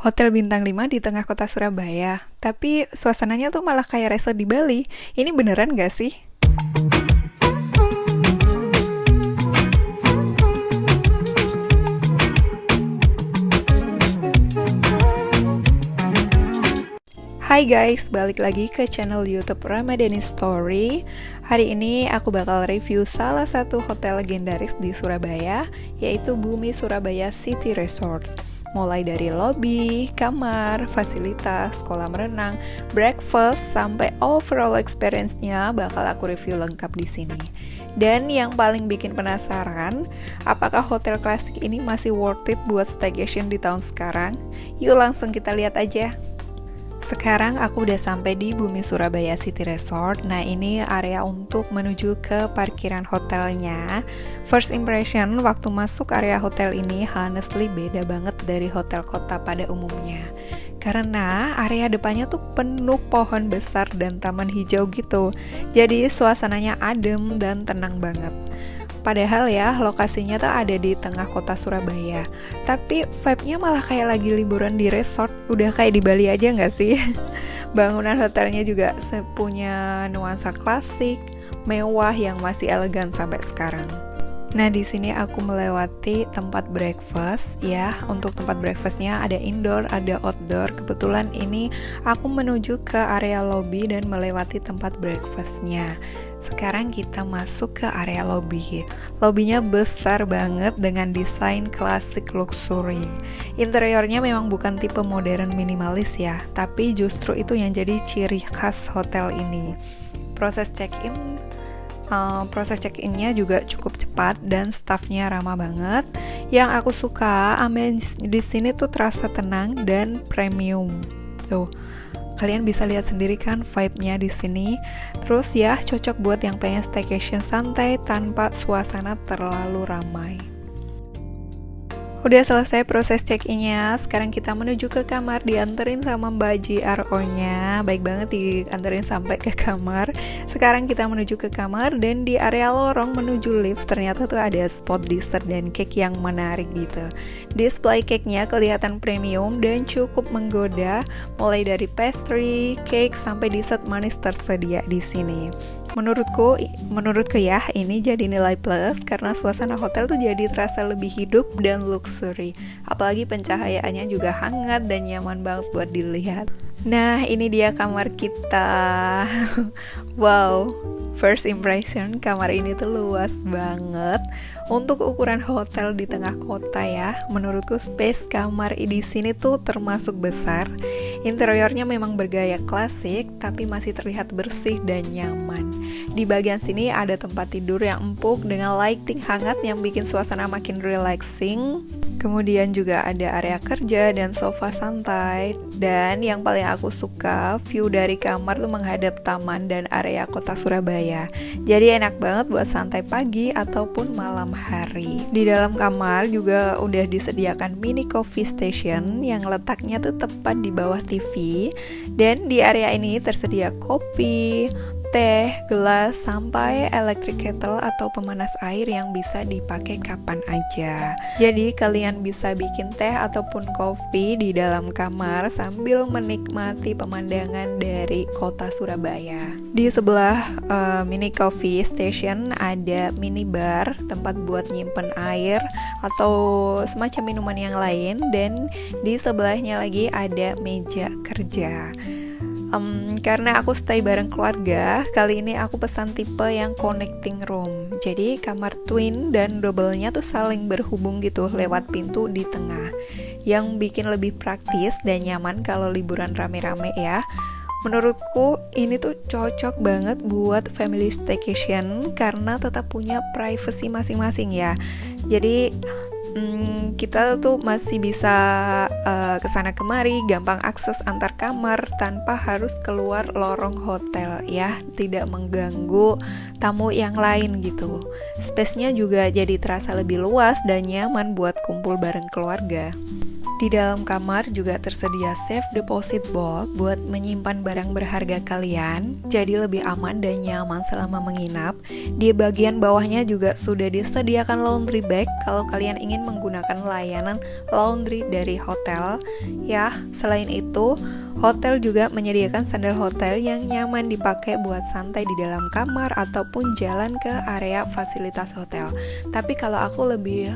Hotel bintang 5 di tengah kota Surabaya, tapi suasananya tuh malah kayak resort di Bali. Ini beneran gak sih? Hai guys, balik lagi ke channel YouTube Ramadhani Story. Hari ini aku bakal review salah satu hotel legendaris di Surabaya, yaitu Bumi Surabaya City Resort. Mulai dari lobby, kamar, fasilitas, kolam renang, breakfast, sampai overall experience-nya bakal aku review lengkap di sini. Dan yang paling bikin penasaran, apakah hotel klasik ini masih worth it buat staycation di tahun sekarang? Yuk langsung kita lihat aja. Sekarang aku udah sampai di Bumi Surabaya City Resort. Nah, ini area untuk menuju ke parkiran hotelnya. First impression waktu masuk area hotel ini honestly beda banget dari hotel kota pada umumnya. Karena area depannya tuh penuh pohon besar dan taman hijau gitu. Jadi suasananya adem dan tenang banget. Padahal ya, lokasinya tuh ada di tengah kota Surabaya. Tapi vibe-nya malah kayak lagi liburan di resort. Udah kayak di Bali aja nggak sih? Bangunan hotelnya juga punya nuansa klasik, mewah yang masih elegan sampai sekarang. Nah, di sini aku melewati tempat breakfast ya. Untuk tempat breakfastnya ada indoor, ada outdoor. Kebetulan ini aku menuju ke area lobby dan melewati tempat breakfastnya. Sekarang kita masuk ke area lobby. Lobbynya besar banget dengan desain klasik luxury. Interiornya memang bukan tipe modern minimalis ya, tapi justru itu yang jadi ciri khas hotel ini. Proses check-in-nya juga cukup cepat dan staffnya ramah banget. Yang aku suka, ambience di sini tuh terasa tenang dan premium. Tuh, kalian bisa lihat sendiri kan vibe-nya di sini. Terus ya, cocok buat yang pengen staycation santai tanpa suasana terlalu ramai. Udah selesai proses check-in-nya, sekarang kita menuju ke kamar, dianterin sama Mbak JRO-nya. Baik banget dianterin sampai ke kamar. Sekarang kita menuju ke kamar dan di area lorong menuju lift ternyata tuh ada spot dessert dan cake yang menarik gitu. Display cake-nya kelihatan premium dan cukup menggoda, mulai dari pastry, cake sampai dessert manis tersedia di sini. Menurutku ya, ini jadi nilai plus karena suasana hotel tuh jadi terasa lebih hidup dan luxury. Apalagi pencahayaannya juga hangat dan nyaman banget buat dilihat. Nah, ini dia kamar kita. Wow, first impression, kamar ini tuh luas banget. Untuk ukuran hotel di tengah kota ya, menurutku space kamar di sini tuh termasuk besar. Interiornya memang bergaya klasik, tapi masih terlihat bersih dan nyaman. Di bagian sini ada tempat tidur yang empuk dengan lighting hangat yang bikin suasana makin relaxing. Kemudian juga ada area kerja dan sofa santai. Dan yang paling aku suka, view dari kamar tuh menghadap taman dan area kota Surabaya. Jadi enak banget buat santai pagi ataupun malam hari. Di dalam kamar juga udah disediakan mini coffee station yang letaknya tuh tepat di bawah TV. Dan di area ini tersedia kopi, teh, gelas, sampai electric kettle atau pemanas air yang bisa dipakai kapan aja. Jadi kalian bisa bikin teh ataupun kopi di dalam kamar sambil menikmati pemandangan dari kota Surabaya. Di sebelah mini coffee station ada mini bar, tempat buat nyimpen air atau semacam minuman yang lain. Dan di sebelahnya lagi ada meja kerja. Karena aku stay bareng keluarga, kali ini aku pesan tipe yang connecting room. Jadi kamar twin dan double-nya tuh saling berhubung gitu lewat pintu di tengah, yang bikin lebih praktis dan nyaman kalau liburan rame-rame ya. Menurutku ini tuh cocok banget buat family staycation karena tetap punya privacy masing-masing ya. Jadi kita tuh masih bisa kesana kemari, gampang akses antar kamar tanpa harus keluar lorong hotel ya, tidak mengganggu tamu yang lain gitu. Space-nya juga jadi terasa lebih luas dan nyaman buat kumpul bareng keluarga. Di dalam kamar juga tersedia safe deposit box buat menyimpan barang berharga kalian, jadi lebih aman dan nyaman selama menginap. Di bagian bawahnya juga sudah disediakan laundry bag kalau kalian ingin menggunakan layanan laundry dari hotel. Ya, selain itu, hotel juga menyediakan sandal hotel yang nyaman dipakai buat santai di dalam kamar ataupun jalan ke area fasilitas hotel. Tapi kalau aku lebih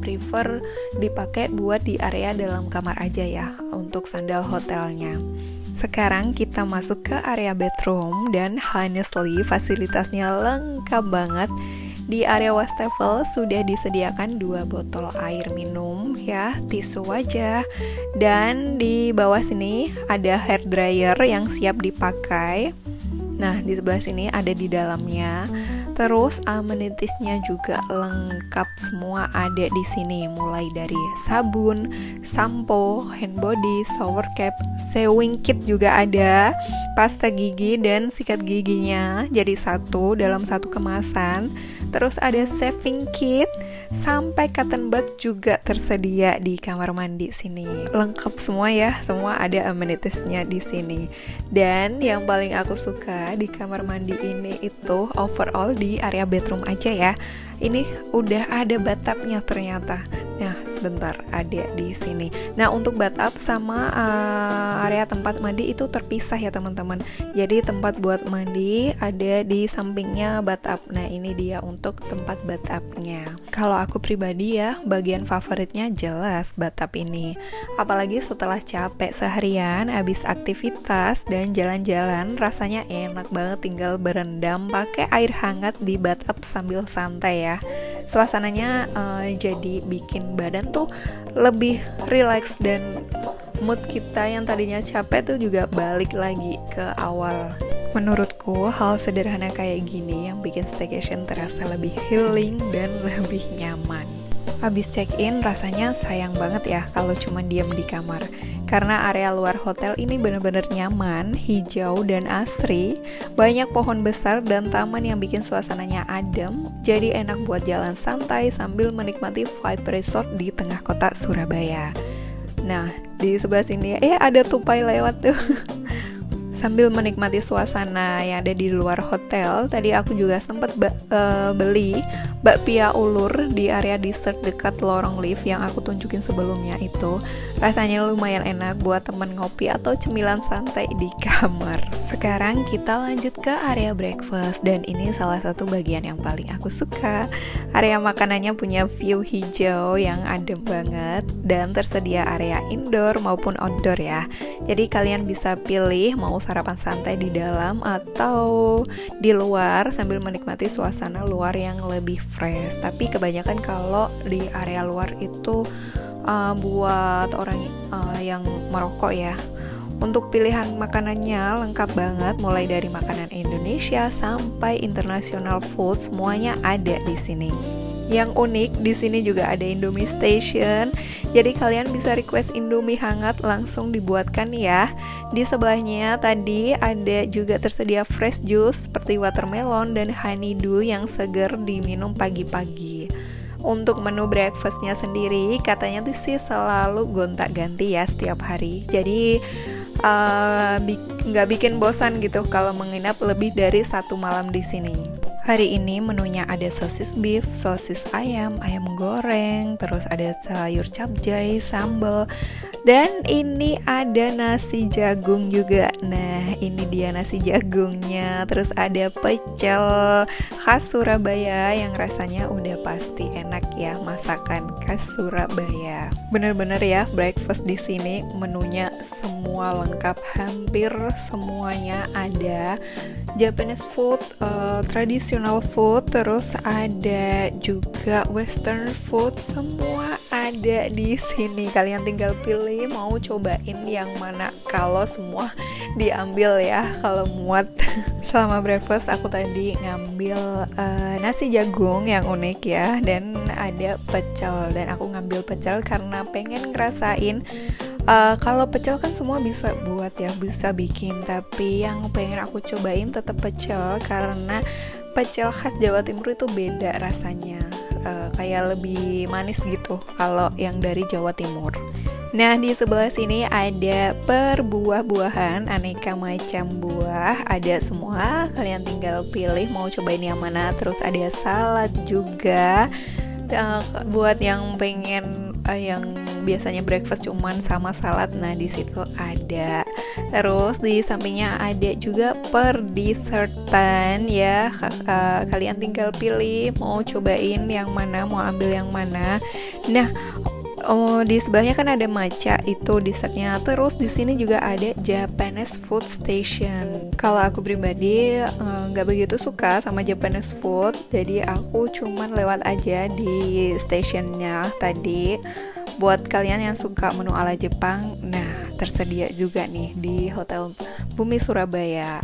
prefer dipakai buat di area dalam kamar aja ya untuk sandal hotelnya. Sekarang kita masuk ke area bedroom dan honestly fasilitasnya lengkap banget. Di area wastafel sudah disediakan 2 botol air minum ya, tisu wajah, dan di bawah sini ada hair dryer yang siap dipakai. Nah, di sebelah sini ada di dalamnya. Terus amenitiesnya juga lengkap semua ada di sini, mulai dari sabun, sampo, hand body, shower cap, sewing kit juga ada, pasta gigi dan sikat giginya jadi satu dalam satu kemasan. Terus ada shaving kit, sampai cotton bud juga tersedia di kamar mandi sini. Lengkap semua ya, semua ada amenitiesnya di sini. Dan yang paling aku suka di kamar mandi ini itu overall di area bedroom aja ya. Ini udah ada bathtubnya ternyata. Nah, sebentar ada di sini. Nah, untuk bathtub sama area tempat mandi itu terpisah ya teman-teman. Jadi tempat buat mandi ada di sampingnya bathtub. Nah, ini dia untuk tempat bathtubnya. Kalau aku pribadi ya, bagian favoritnya jelas bathtub ini. Apalagi setelah capek seharian, habis aktivitas dan jalan-jalan, rasanya enak banget tinggal berendam pakai air hangat di bathtub sambil santai ya. Suasananya jadi bikin badan tuh lebih rileks dan mood kita yang tadinya capek tuh juga balik lagi ke awal. Menurutku hal sederhana kayak gini yang bikin staycation terasa lebih healing dan lebih nyaman. Habis check-in rasanya sayang banget ya kalau cuma diam di kamar. Karena area luar hotel ini benar-benar nyaman, hijau dan asri, banyak pohon besar dan taman yang bikin suasananya adem, jadi enak buat jalan santai sambil menikmati vibe resort di tengah kota Surabaya. Nah, di sebelah sini ada tupai lewat tuh. Sambil menikmati suasana yang ada di luar hotel, tadi aku juga sempat beli bakpia ulur di area dessert dekat lorong lift yang aku tunjukin sebelumnya itu. Rasanya lumayan enak buat temen ngopi atau cemilan santai di kamar. Sekarang kita lanjut ke area breakfast dan ini salah satu bagian yang paling aku suka. Area makanannya punya view hijau yang adem banget dan tersedia area indoor maupun outdoor ya. Jadi kalian bisa pilih mau sarapan santai di dalam atau di luar sambil menikmati suasana luar yang lebih fresh. Tapi kebanyakan kalau di area luar itu buat orang yang merokok ya. Untuk pilihan makanannya lengkap banget, mulai dari makanan Indonesia sampai international food, semuanya ada di sini. Yang unik di sini juga ada Indomie Station. Jadi kalian bisa request Indomie hangat langsung dibuatkan ya. Di sebelahnya tadi ada juga tersedia fresh juice seperti watermelon dan honeydew yang seger diminum pagi-pagi. Untuk menu breakfastnya sendiri katanya sih selalu gonta-ganti ya setiap hari. Jadi nggak bikin bosan gitu kalau menginap lebih dari 1 malam di sini. Hari ini menunya ada sosis beef, sosis ayam, ayam goreng, terus ada sayur capcay, sambal, dan ini ada nasi jagung juga. Nah, ini dia nasi jagungnya. Terus ada pecel khas Surabaya yang rasanya udah pasti enak ya, masakan khas Surabaya. Bener-bener ya, breakfast di sini menunya semua lengkap, hampir semuanya ada. Japanese food, traditional food, terus ada juga western food, semua ada di sini. Kalian tinggal pilih mau cobain yang mana. Kalau semua diambil ya, kalau muat. Selama breakfast aku tadi ngambil nasi jagung yang unik ya, dan ada pecel. Dan aku ngambil pecel karena pengen ngerasain. Kalau pecel kan semua bisa buat ya, bisa bikin, tapi yang pengen aku cobain tetap pecel karena pecel khas Jawa Timur itu beda rasanya, kayak lebih manis gitu kalau yang dari Jawa Timur. Nah, di sebelah sini ada perbuah-buahan, aneka macam buah, ada semua. Kalian tinggal pilih mau cobain yang mana. Terus ada salad juga. Buat yang pengen yang biasanya breakfast cuman sama salad, nah di situ ada. Terus di sampingnya ada juga per dessertan ya. Kalian tinggal pilih mau cobain yang mana, mau ambil yang mana. Nah, di sebelahnya kan ada matcha itu dessertnya. Terus di sini juga ada Japanese food station. Kalau aku pribadi nggak begitu suka sama Japanese food, jadi aku cuman lewat aja di stationnya tadi. Buat kalian yang suka menu ala Jepang, nah tersedia juga nih di Hotel Bumi Surabaya.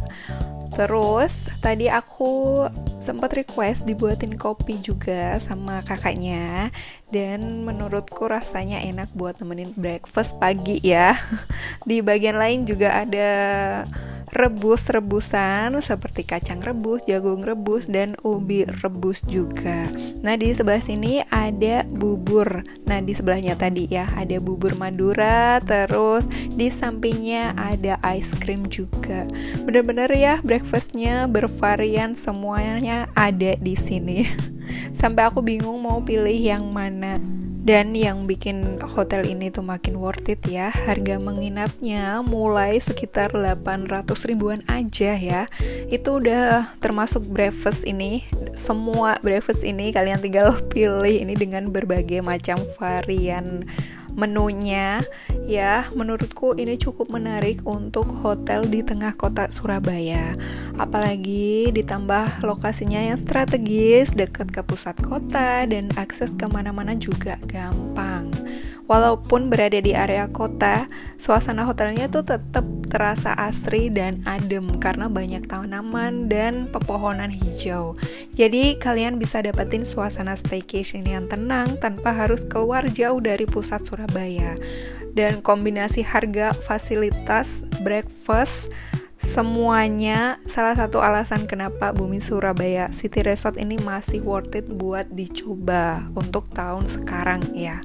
Terus tadi aku sempat request dibuatin kopi juga sama kakaknya, dan menurutku rasanya enak buat nemenin breakfast pagi ya. Di bagian lain juga ada rebus-rebusan seperti kacang rebus, jagung rebus, dan ubi rebus juga. Nah, di sebelah sini ada bubur. Nah, di sebelahnya tadi ya ada bubur Madura, terus di sampingnya ada ice cream juga. Bener-bener ya breakfastnya bervarian, semuanya ada di sini. Sampai aku bingung mau pilih yang mana. Dan yang bikin hotel ini tuh makin worth it ya, harga menginapnya mulai sekitar 800 ribuan aja ya. Itu udah termasuk breakfast ini. Semua breakfast ini kalian tinggal pilih ini dengan berbagai macam varian menunya ya. Menurutku ini cukup menarik untuk hotel di tengah kota Surabaya, apalagi ditambah lokasinya yang strategis, dekat ke pusat kota, dan akses kemana-mana juga gampang. Walaupun berada di area kota, suasana hotelnya tuh tetap terasa asri dan adem karena banyak tanaman dan pepohonan hijau. Jadi kalian bisa dapetin suasana staycation yang tenang tanpa harus keluar jauh dari pusat Surabaya. Dan kombinasi harga, fasilitas, breakfast, semuanya salah satu alasan kenapa Bumi Surabaya City Resort ini masih worth it buat dicoba untuk tahun sekarang ya.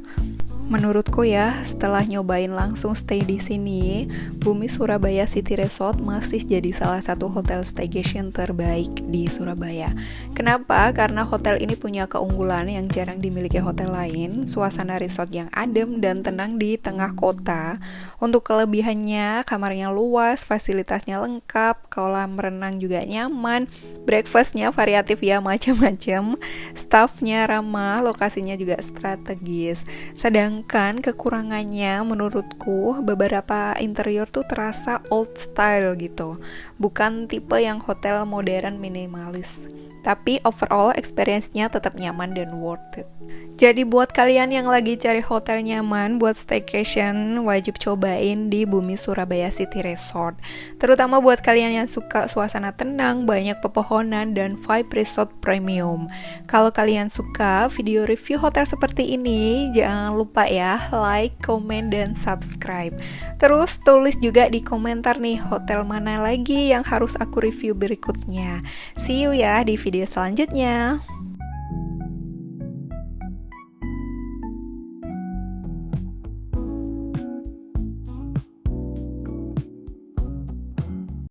Menurutku ya, setelah nyobain langsung stay di sini, Bumi Surabaya City Resort masih jadi salah satu hotel staycation terbaik di Surabaya. Kenapa? Karena hotel ini punya keunggulan yang jarang dimiliki hotel lain, suasana resort yang adem dan tenang di tengah kota. Untuk kelebihannya, kamarnya luas, fasilitasnya lengkap, kolam renang juga nyaman, breakfastnya variatif ya, macam-macam, staffnya ramah, lokasinya juga strategis. Sedangkan kekurangannya menurutku beberapa interior tuh terasa old style gitu, bukan tipe yang hotel modern minimalis. Tapi overall experience-nya tetap nyaman dan worth it. Jadi buat kalian yang lagi cari hotel nyaman buat staycation, wajib cobain di Bumi Surabaya City Resort. Terutama buat kalian yang suka suasana tenang, banyak pepohonan, dan vibe resort premium. Kalau kalian suka video review hotel seperti ini, jangan lupa ya like, komen, dan subscribe. Terus tulis juga di komentar nih hotel mana lagi yang harus aku review berikutnya. See you ya di video selanjutnya.